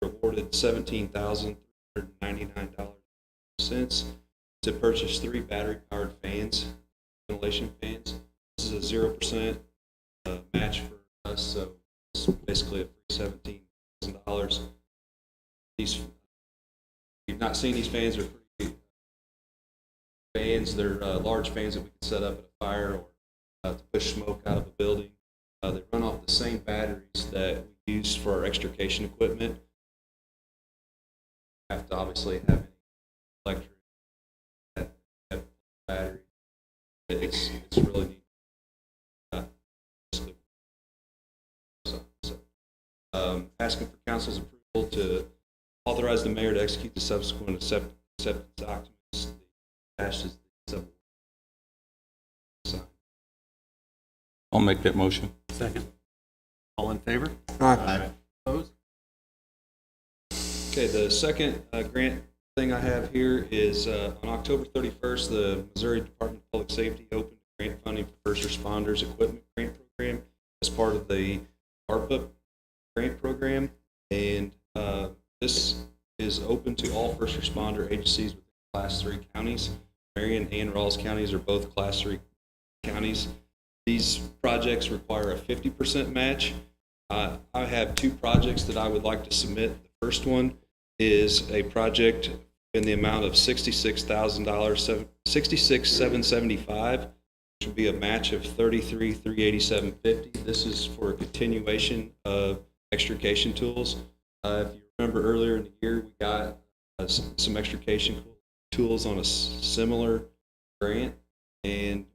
were awarded $17,399 to purchase 3 battery-powered fans, ventilation fans. This is a 0% match for us, so it's basically a free $17,000. These, if you've not seen these fans, are pretty fans. They're large fans that we can set up at a fire or to push smoke out of a building. They run off the same batteries that we use for our extrication equipment. You have to obviously have any electric battery. It's really neat. Asking for council's approval to authorize the mayor to execute the subsequent acceptance documents attached as the sub. I'll make that motion. Second. All in favor? Aye. Opposed? Okay, the second grant thing I have here is on October 31st, the Missouri Department of Public Safety opened grant funding for first responders equipment grant program as part of the ARPA grant program, and this is open to all first responder agencies within Class 3 counties. Marion and Rawls counties are both Class 3 counties. These projects require a 50% match. I have 2 projects that I would like to submit. The first one is a project in the amount of $66,000, $66,775, which would be a match of $33,387.50. This is for a continuation of extrication tools. If you remember earlier in the year, we got some extrication tools on a similar grant, and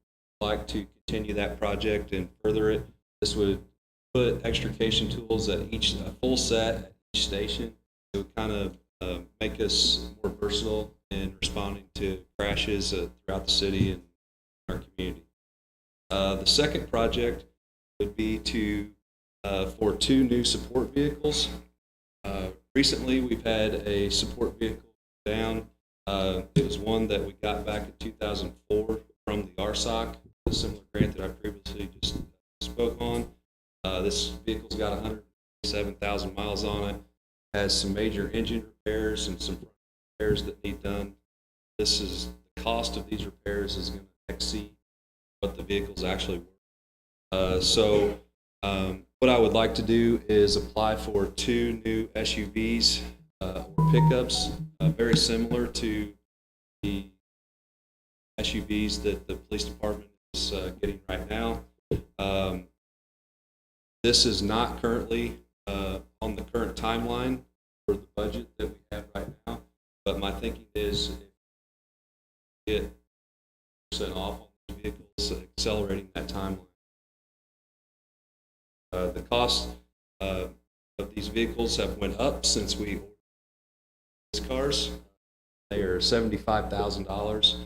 I'd like to continue that project and further it. This would put extrication tools at a full set at each station. It would kind of make us more versatile in responding to crashes throughout the city and our community. The second project would be for 2 new support vehicles. Recently, we've had a support vehicle down. It was one that we got back in 2004 from the RSOC, a similar grant that I previously just spoke on. This vehicle's got 107,000 miles on it, has some major engine repairs and some repairs that need done. The cost of these repairs is going to exceed what the vehicle's actually worth. So what I would like to do is apply for 2 new SUVs or pickups, very similar to the SUVs that the police department is getting right now. This is not currently on the current timeline for the budget that we have right now, but my thinking is if we get % off on these vehicles, accelerating that timeline. The cost of these vehicles have went up since we ordered these cars. They are $75,000,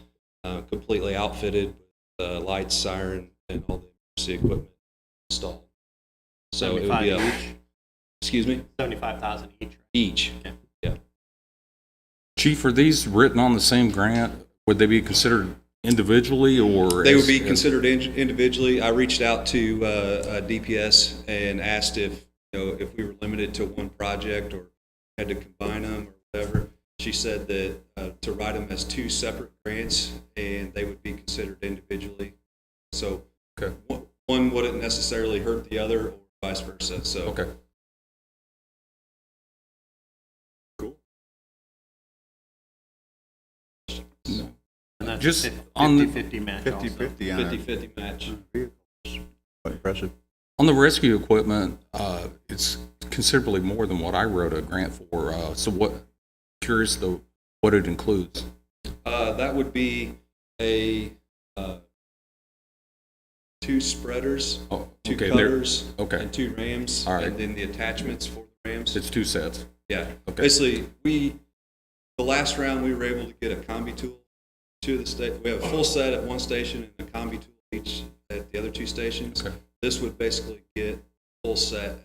completely outfitted with lights, siren, and all the emergency equipment installed. So it would be excuse me? 75,000 each. Right? Each. Okay. Yeah. Chief, are these written on the same grant? Would they be considered individually or? They would be considered individually. I reached out to DPS and asked if we were limited to one project or had to combine them or whatever. She said that to write them as 2 separate grants and they would be considered individually. So okay. One wouldn't necessarily hurt the other or vice versa. So okay. Cool. No. And that's Just 50, on the 50 match. 50/50 on 50/50 match. vehicles. Quite impressive. On the rescue equipment, it's considerably more than what I wrote a grant for. So curious what it includes. That would be a 2 spreaders, Oh, 2 okay, cutters, okay. and 2 rams, All right. and then the attachments for the rams. It's 2 sets. Yeah. Okay. Basically, the last round we were able to get a combi tool to the state. We have a full set at one station and a combi tool each at the other 2 stations. Okay. This would basically get a full set at all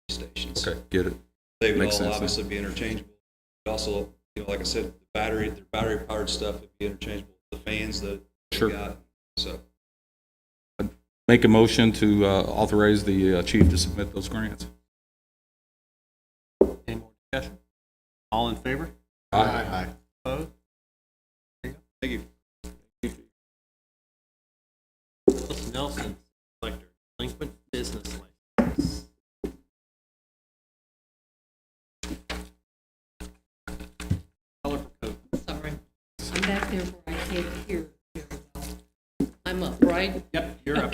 3 stations. Okay, get it. They would Makes all sense, obviously be interchangeable. But also, like I said, their battery powered stuff would be interchangeable. The fans that Sure. we got. So Make a motion to authorize the chief to submit those grants. Any more discussion? All in favor? Aye. Opposed? thank you. Phyllis Nelson, collector, delinquent business license. Color for code. Sorry, I'm back there where I can't hear very well. I'm up, right? Yep, you're up.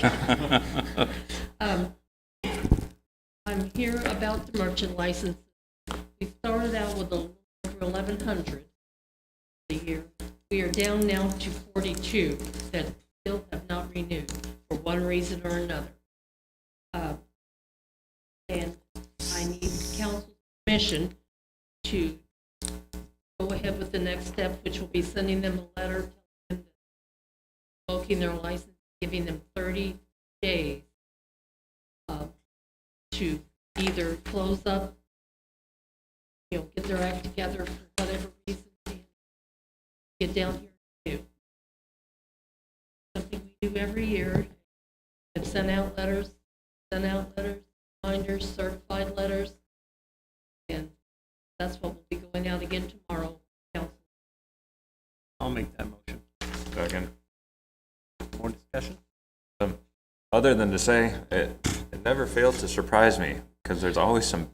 I'm here about the merchant license. We started out with a little over 1,100 a year. We are down now to 42 that still have not renewed for one reason or another. And I need council's permission to go ahead with the next step, which will be sending them a letter telling them that revoking their license, giving them 30 days to either close up, get their act together for whatever reason, and get down here and do. Something we do every year, and send out letters, reminders, certified letters, and that's what will be going out again tomorrow. Council. I'll Second. More discussion? Other than to say, it never fails to surprise me, because there's always some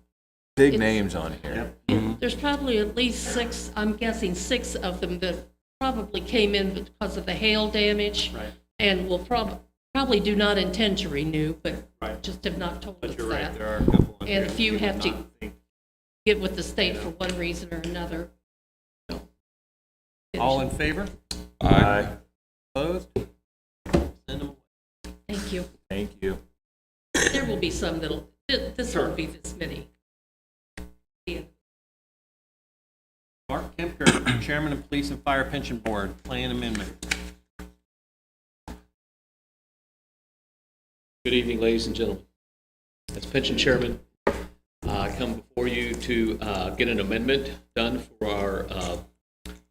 big names on here. There's probably at least 6, I'm guessing 6 of them that probably came in because of the hail damage. Right. And will probably do not intend to renew, but Right. just have not told us But you're right, that. there are a couple. in And there if you that have would to not think- get with the state for one reason or another. All in favor? Aye. Opposed? Send them away. Thank you. Thank you. There will be some that'll, this won't be this many. Yeah. Mark Kempker, Chairman of Police and Fire Pension Board, Plan Amendment. Good evening, ladies and gentlemen. As pension chairman, I come before you to get an amendment done for our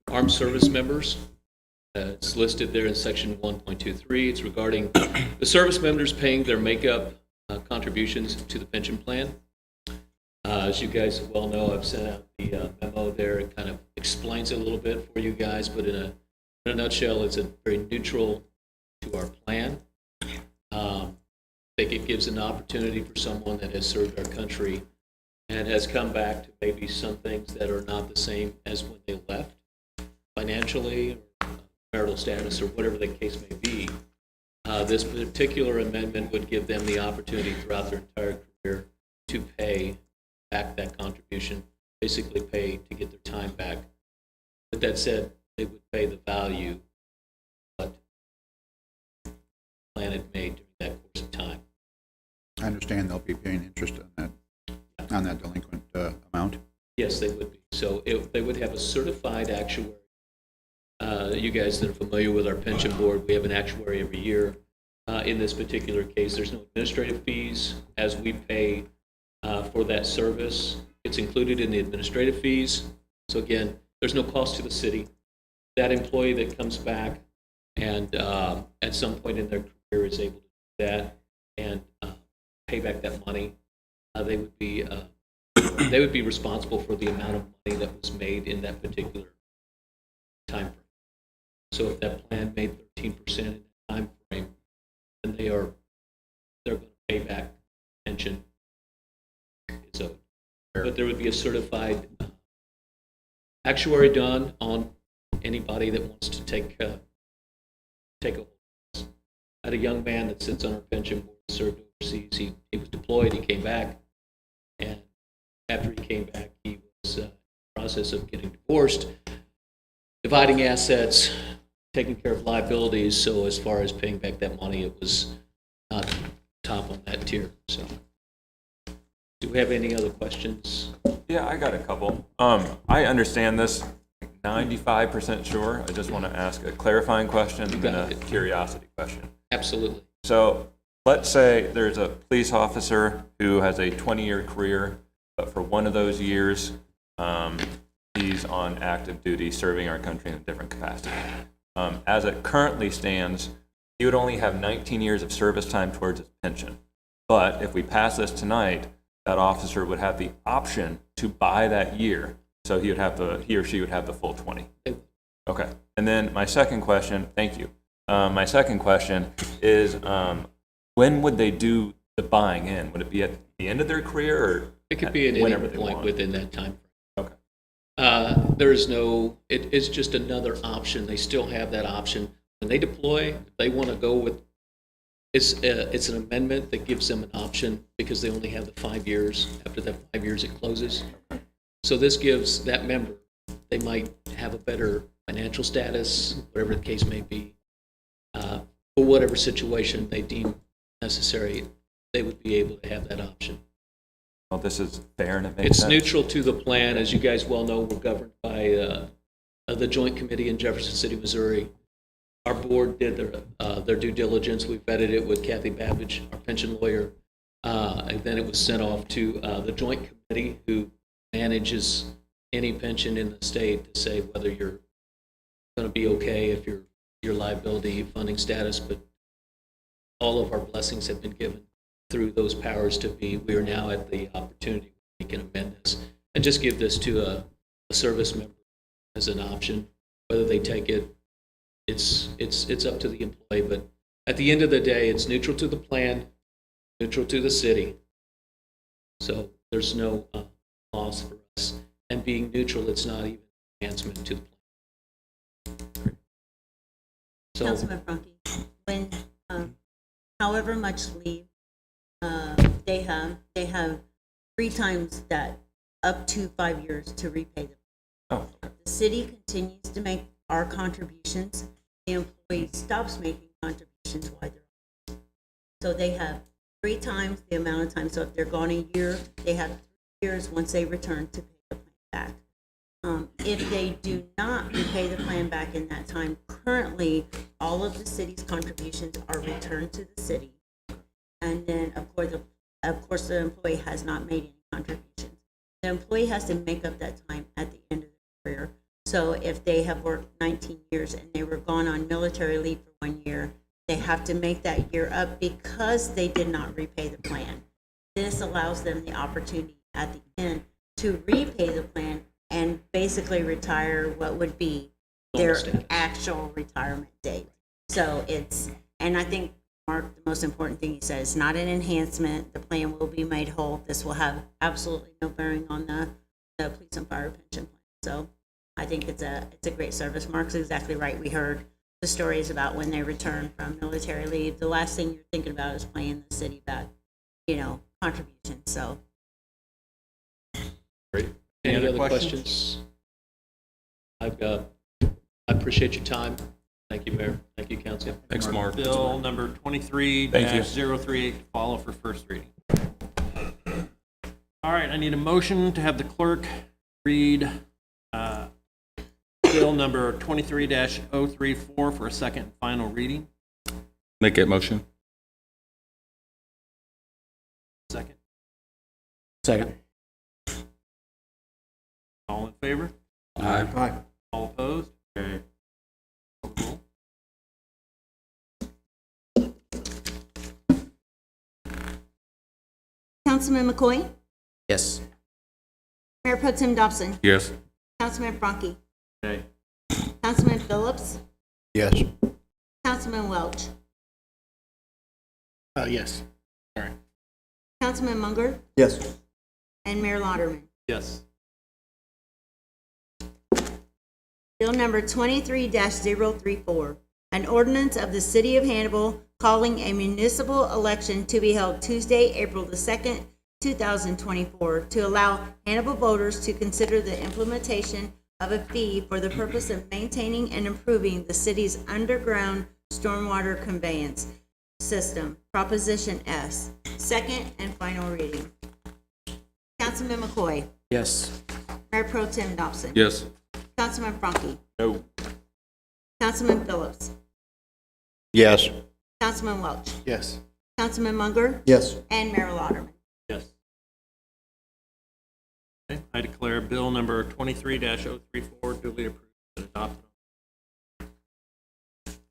armed service members. It's listed there in section 1.23. It's regarding the service members paying their makeup contributions to the pension plan. As you guys well know, I've sent out the memo there. It kind of explains it a little bit for you guys, but in a nutshell, it's a very neutral to our plan. I think it gives an opportunity for someone that has served our country and has come back to maybe some things that are not the same as when they left, financially, or marital status, or whatever the case may be. This particular amendment would give them the opportunity throughout their entire career to pay back that contribution, basically pay to get their time back. But that said, they would pay the value of what the plan had made during that course of time. I understand they'll be paying interest on that delinquent amount. Yes, they would be. So they would have a certified actuary. You guys that are familiar with our pension board, we have an actuary every year. In this particular case, there's no administrative fees as we pay for that service. It's included in the administrative fees. So again, there's no cost to the city. That employee that comes back and at some point in their career is able to do that and pay back that money, they would be responsible for the amount of money that was made in that particular time frame. So if that plan made 13% in that time frame, then they're going to pay back pension. So, but there would be a certified actuary done on anybody that wants to take a hold. I had a young man that sits on our pension board, served overseas. He was deployed, he came back, and after he came back, he was in the process of getting divorced, dividing assets, taking care of liabilities. So as far as paying back that money, it was not top on that tier. So do we have any other questions? Yeah, I got a couple. I understand this, 95% sure. I just want to ask a clarifying question and then a curiosity question. Absolutely. So let's say there's a police officer who has a 20-year career, but for one of those years, he's on active duty serving our country in a different capacity. As it currently stands, he would only have 19 years of service time towards his pension. But if we pass this tonight, that officer would have the option to buy that year. So he or she would have the full 20. Okay. And then my second question, thank you. My second question is, when would they do the buying in? Would it be at the end of their career, or It could be at whenever any they point want? within that time frame. Okay. There is no, it's just another option. They still have that option. When they deploy, if they want to go with, it's an amendment that gives them an option because they only have the 5 years. After that 5 years, it closes. So this gives that member, they might have a better financial status, whatever the case may be. For whatever situation they deem necessary, they would be able to have that option. Well, this is fair and it makes It's sense. neutral to the plan. As you guys well know, we're governed by the Joint Committee in Jefferson City, Missouri. Our board did their due diligence. We vetted it with Kathy Babbage, our pension lawyer, and then it was sent off to the Joint Committee who manages any pension in the state to say whether you're going to be okay if your liability funding status, but all of our blessings have been given through those powers to be. We are now at the opportunity where we can amend this and just give this to a service member as an option. Whether they take it, it's it's up to the employee, but at the end of the day, it's neutral to the plan, neutral to the city. So there's no loss for us. And being neutral, it's not even enhancement to the plan. So, Councilman Frankie, when, however much leave, they have 3 times that, up to 5 years to repay them. Oh, The city continues to make our contributions, the employee stops making contributions while they're on. So they have 3 times the amount of time, so if they're gone a year, they have 3 years once they return to pay the plan back. If they do not repay the plan back in that time, currently, all of the city's contributions are returned to the city. And then, of course, the employee has not made any contributions. The employee has to make up that time at the end of their career. So if they have worked 19 years and they were gone on military leave for 1 year, they have to make that year up because they did not repay the plan. This allows them the opportunity at the end to repay the plan and basically retire what would be their actual retirement date. So and I think, Mark, the most important thing he said, it's not an enhancement. The plan will be made whole. This will have absolutely no bearing on the police and fire pension plan. So I think it's a great service. Mark's exactly right. We heard the stories about when they return from military leave. The last thing you're thinking about is paying the city back, contributions. So. Great. Any other questions? I appreciate your time. Thank you, Mayor. Thank you, Council. Thanks, Mark. Bill number 23-038 to follow for first reading. All right, I need a motion to have the clerk read Bill number 23-034 for a second and final reading. Make that motion. Second. Second. All in favor? Aye. All opposed? Okay. Councilman McCoy? Yes. Mayor Pro Tem Dobson? Yes. Councilman Frankie? Okay. Councilman Phillips? Yes. Councilman Welch? Yes. Councilman Munger? Yes. And Mayor Lauderman. Yes. Bill number 23-034, an ordinance of the City of Hannibal calling a municipal election to be held Tuesday, April the 2nd, 2024, to allow Hannibal voters to consider the implementation of a fee for the purpose of maintaining and improving the city's underground stormwater conveyance system, Proposition S. Second and final reading. Councilman McCoy? Yes. Mayor Pro Tem Dobson? Yes. Councilman Frankie? No. Councilman Phillips? Yes. Councilman Welch? Yes. Councilman Munger? Yes. And Mayor Lauderman. Yes. Okay, I declare Bill number 23-034 duly approved and adopted.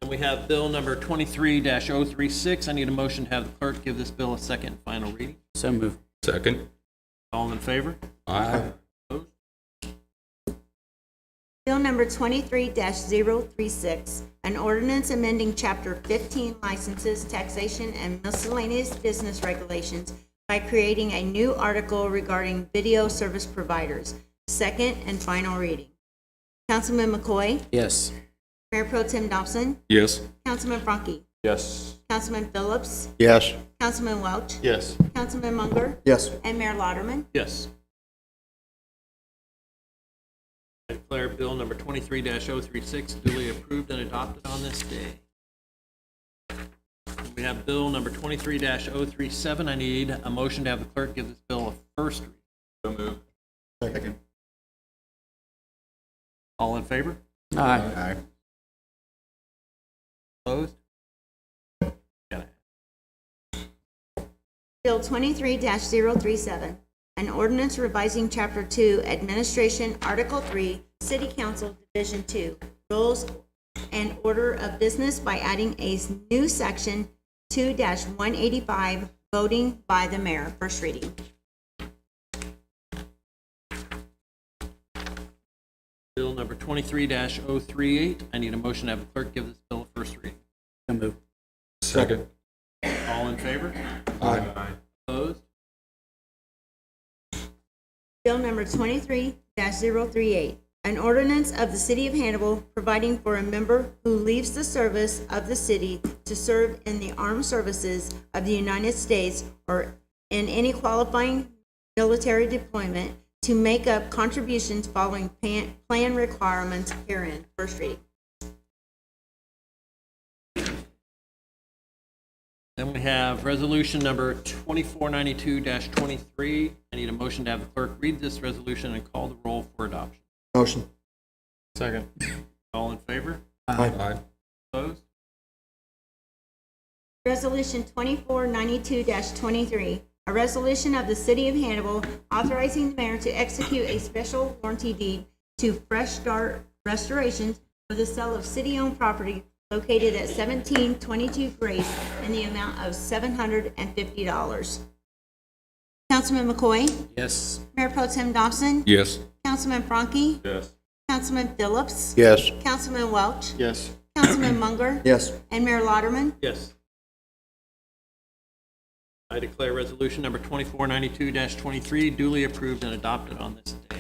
And we have Bill number 23-036. I need a motion to have the clerk give this bill a second and final reading. So move. Second. All in favor? Aye. Opposed? Bill number 23-036, an ordinance amending Chapter 15 licenses, taxation, and miscellaneous business regulations by creating a new article regarding video service providers. Second and final reading. Councilman McCoy? Yes. Mayor Pro Tem Dobson? Yes. Councilman Frankie? Yes. Councilman Phillips? Yes. Councilman Welch? Yes. Councilman Munger? Yes. And Mayor Lauderman. Yes. I declare Bill number 23-036 duly approved and adopted on this day. We have Bill number 23-037. I need a motion to have the clerk give this bill a first reading. So moved. Second. All in favor? Aye. Opposed? Bill 23-037, an ordinance revising Chapter 2, Administration, Article 3, City Council, Division 2, Rules and Order of Business by adding a new section 2-185, Voting by the Mayor. First reading. Bill number 23-038. I need a motion to have the clerk give this bill a first first reading? So moved. Second. All in favor? Aye. Opposed? Bill number 23-038, an ordinance of the City of Hannibal providing for a member who leaves the service of the city to serve in the armed services of the United States or in any qualifying military deployment to make up contributions following plan requirements herein. First reading. Then we have resolution number 2492-23. I need a motion to have the clerk read this resolution and call the roll for adoption. Motion. Second. All in favor? Aye. Opposed? Resolution 2492-23, a resolution of the City of Hannibal authorizing the mayor to execute a special warranty deed to Fresh Start Restorations for the sale of city-owned property located at 1722 Grace in the amount of $750. Councilman McCoy? Yes. Mayor Pro Tem Dobson? Yes. Councilman Franke? Yes. Councilman Phillips? Yes. Councilman Welch? Yes. Councilman Munger? Yes. And Mayor Lauderman? Yes. I declare resolution number 2492-23 duly approved and adopted on this day.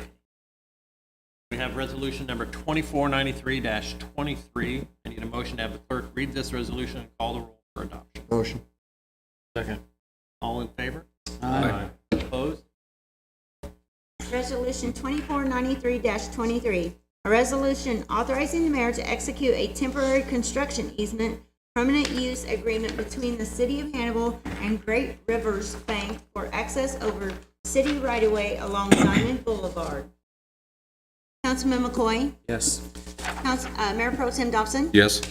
We have resolution number 2493-23. I need a motion to have the clerk read this resolution and call the roll for adoption. Motion. Second. All in favor? Aye. Opposed? Resolution 2493-23, a resolution authorizing the mayor to execute a temporary construction easement permanent use agreement between the City of Hannibal and Great Rivers Bank for access over city right-of-way along Diamond Boulevard. Councilman McCoy? Yes. Mayor Pro Tem Dobson? Yes.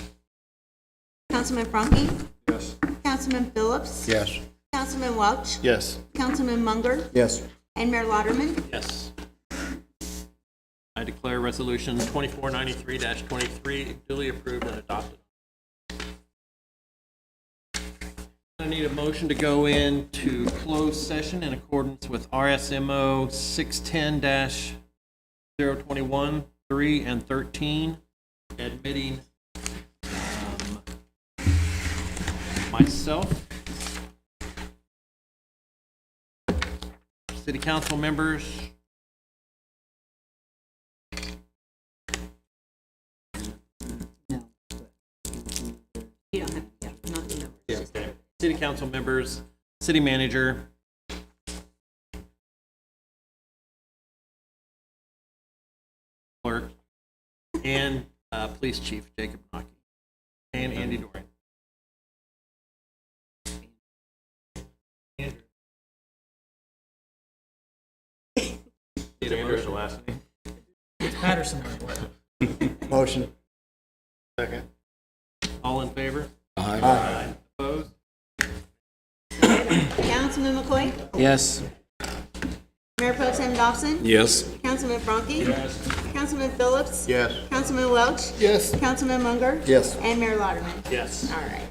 Councilman Franke? Yes. Councilman Phillips? Yes. Councilman Welch? Yes. Councilman Munger? Yes. And Mayor Lauderman? Yes. I declare resolution 2493-23 duly approved and adopted. I need a motion to go into closed session in accordance with RSMO 610-021, 3, and 13, admitting myself, city council members, You don't have, yeah, not the numbers. okay, city council members, city manager, clerk, and police chief Jacob Naki, and Andy Dorian. Need a motion? last name. Patterson. Motion. Second. All in favor? Aye. Opposed? Councilman McCoy? Yes. Mayor Pro Tem Dobson? Yes. Councilman Franke? Yes. Councilman Phillips? Yes. Councilman Welch? Yes. Councilman Munger? Yes. And Mayor Lauderman? Yes. All right.